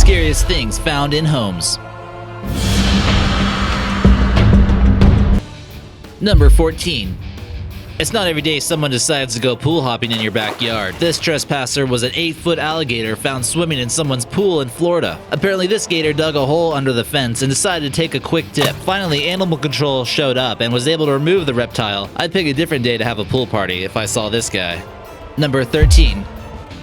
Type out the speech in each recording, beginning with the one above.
scariest things found in homes. Number 14. It's not every day someone decides to go pool hopping in your backyard. This trespasser was an 8-foot alligator found swimming in someone's pool in Florida. Apparently this gator dug a hole under the fence and decided to take a quick dip. Finally, animal control showed up and was able to remove the reptile. I'd pick a different day to have a pool party if I saw this guy. Number 13.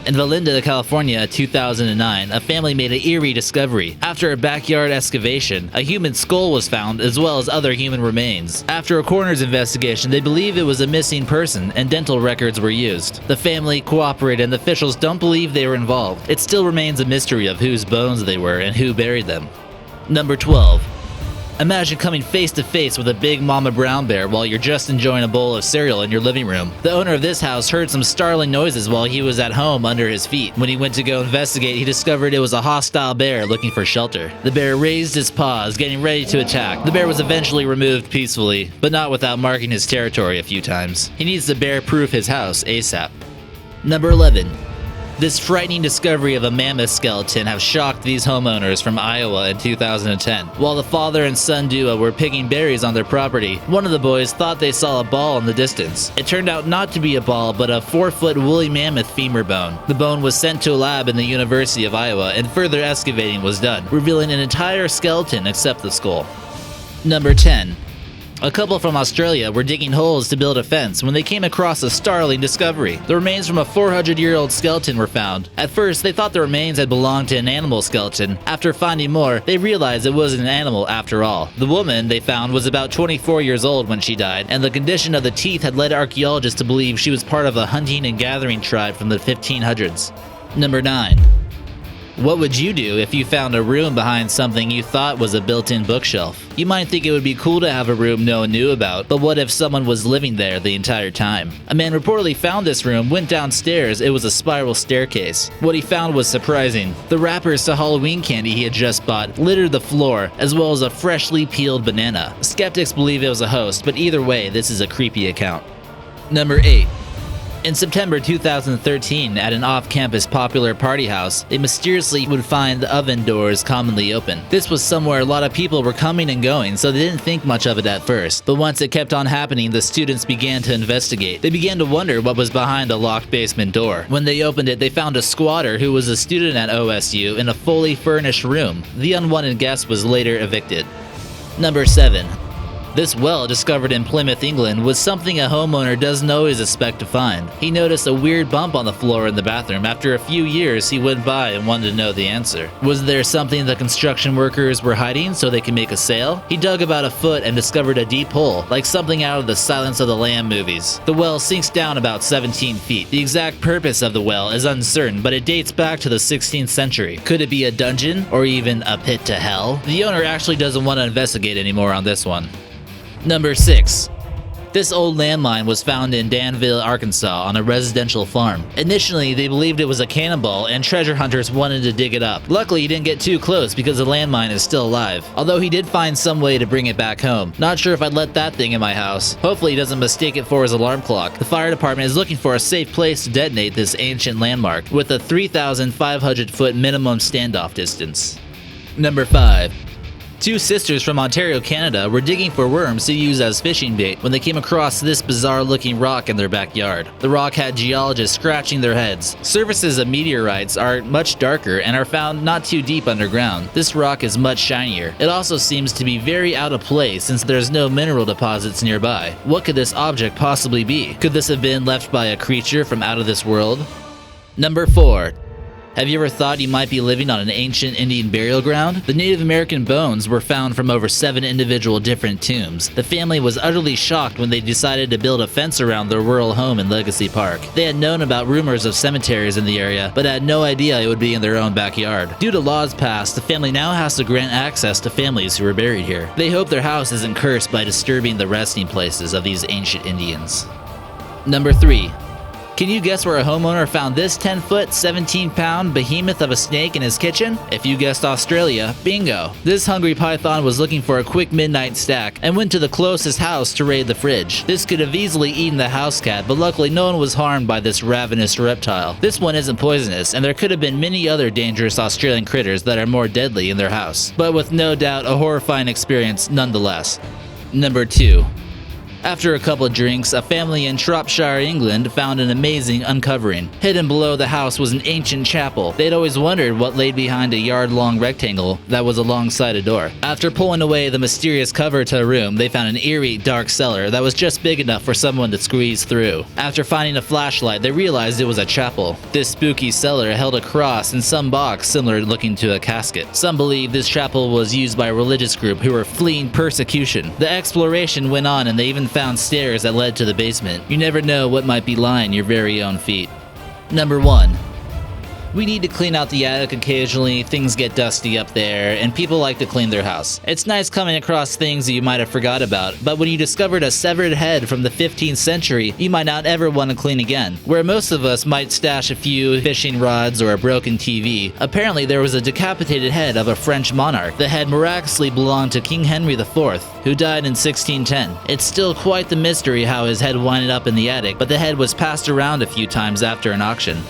In Valinda, California, 2009, a family made an eerie discovery. After a backyard excavation, a human skull was found as well as other human remains. After a coroner's investigation, they believe it was a missing person and dental records were used. The family cooperated and the officials don't believe they were involved. It still remains a mystery of whose bones they were and who buried them. Number 12. Imagine coming face to face with a big mama brown bear while you're just enjoying a bowl of cereal in your living room. The owner of this house heard some startling noises while he was at home under his feet. When he went to go investigate, he discovered it was a hostile bear looking for shelter. The bear raised his paws, getting ready to attack. The bear was eventually removed peacefully, but not without marking his territory a few times. He needs to bear-proof his house ASAP. Number 11. This frightening discovery of a mammoth skeleton have shocked these homeowners from Iowa in 2010. While the father and son duo were picking berries on their property, one of the boys thought they saw a ball in the distance. It turned out not to be a ball, but a 4-foot woolly mammoth femur bone. The bone was sent to a lab in the University of Iowa, and further excavating was done, revealing an entire skeleton except the skull. Number 10. A couple from Australia were digging holes to build a fence when they came across a startling discovery. The remains from a 400-year-old skeleton were found. At first, they thought the remains had belonged to an animal skeleton. After finding more, they realized it wasn't an animal after all. The woman they found was about 24 years old when she died, and the condition of the teeth had led archaeologists to believe she was part of a hunting and gathering tribe from the 1500s. Number 9. What would you do if you found a room behind something you thought was a built-in bookshelf? You might think it would be cool to have a room no one knew about, but what if someone was living there the entire time? A man reportedly found this room, went downstairs, it was a spiral staircase. What he found was surprising. The wrappers to Halloween candy he had just bought littered the floor, as well as a freshly peeled banana. Skeptics believe it was a host, but either way, this is a creepy account. Number 8. In September 2013, at an off-campus popular party house, they mysteriously would find the oven doors commonly open. This was somewhere a lot of people were coming and going, so they didn't think much of it at first. But once it kept on happening, the students began to investigate. They began to wonder what was behind a locked basement door. When they opened it, they found a squatter who was a student at OSU in a fully furnished room. The unwanted guest was later evicted. Number 7. This well, discovered in Plymouth, England, was something a homeowner doesn't always expect to find. He noticed a weird bump on the floor in the bathroom. After a few years, he went by and wanted to know the answer. Was there something the construction workers were hiding so they could make a sale? He dug about a foot and discovered a deep hole, like something out of the Silence of the Lamb movies. The well sinks down about 17 feet. The exact purpose of the well is uncertain, but it dates back to the 16th century. Could it be a dungeon, or even a pit to hell? The owner actually doesn't want to investigate anymore on this one. Number 6. This old landmine was found in Danville, Arkansas on a residential farm. Initially, they believed it was a cannonball and treasure hunters wanted to dig it up. Luckily, he didn't get too close because the landmine is still alive. Although he did find some way to bring it back home. Not sure if I'd let that thing in my house. Hopefully he doesn't mistake it for his alarm clock. The fire department is looking for a safe place to detonate this ancient landmark with a 3,500-foot minimum standoff distance. Number 5. Two sisters from Ontario, Canada were digging for worms to use as fishing bait when they came across this bizarre-looking rock in their backyard. The rock had geologists scratching their heads. Surfaces of meteorites are much darker and are found not too deep underground. This rock is much shinier. It also seems to be very out of place since there's no mineral deposits nearby. What could this object possibly be? Could this have been left by a creature from out of this world? Number 4. Have you ever thought you might be living on an ancient Indian burial ground? The Native American bones were found from over 7 individual different tombs. The family was utterly shocked when they decided to build a fence around their rural home in Legacy Park. They had known about rumors of cemeteries in the area, but had no idea it would be in their own backyard. Due to laws passed, the family now has to grant access to families who are buried here. They hope their house isn't cursed by disturbing the resting places of these ancient Indians. Number 3. Can you guess where a homeowner found this 10-foot, 17-pound behemoth of a snake in his kitchen? If you guessed Australia, bingo! This hungry python was looking for a quick midnight snack and went to the closest house to raid the fridge. This could have easily eaten the house cat, but luckily no one was harmed by this ravenous reptile. This one isn't poisonous, and there could have been many other dangerous Australian critters that are more deadly in their house, but with no doubt a horrifying experience nonetheless. Number 2. After a couple of drinks, a family in Shropshire, England found an amazing uncovering. Hidden below the house was an ancient chapel. They'd always wondered what lay behind a yard-long rectangle that was alongside a door. After pulling away the mysterious cover to a room, they found an eerie, dark cellar that was just big enough for someone to squeeze through. After finding a flashlight, they realized it was a chapel. This spooky cellar held a cross and some box similar looking to a casket. Some believe this chapel was used by a religious group who were fleeing persecution. The exploration went on and they even found stairs that led to the basement. You never know what might be lying your very own feet. Number 1. We need to clean out the attic occasionally. Things get dusty up there, and people like to clean their house. It's nice coming across things that you might have forgot about, but when you discovered a severed head from the 15th century, you might not ever want to clean again. Where most of us might stash a few fishing rods or a broken TV, apparently there was a decapitated head of a French monarch. The head miraculously belonged to King Henry IV, who died in 1610. It's still quite the mystery how his head winded up in the attic, but the head was passed around a few times after an auction.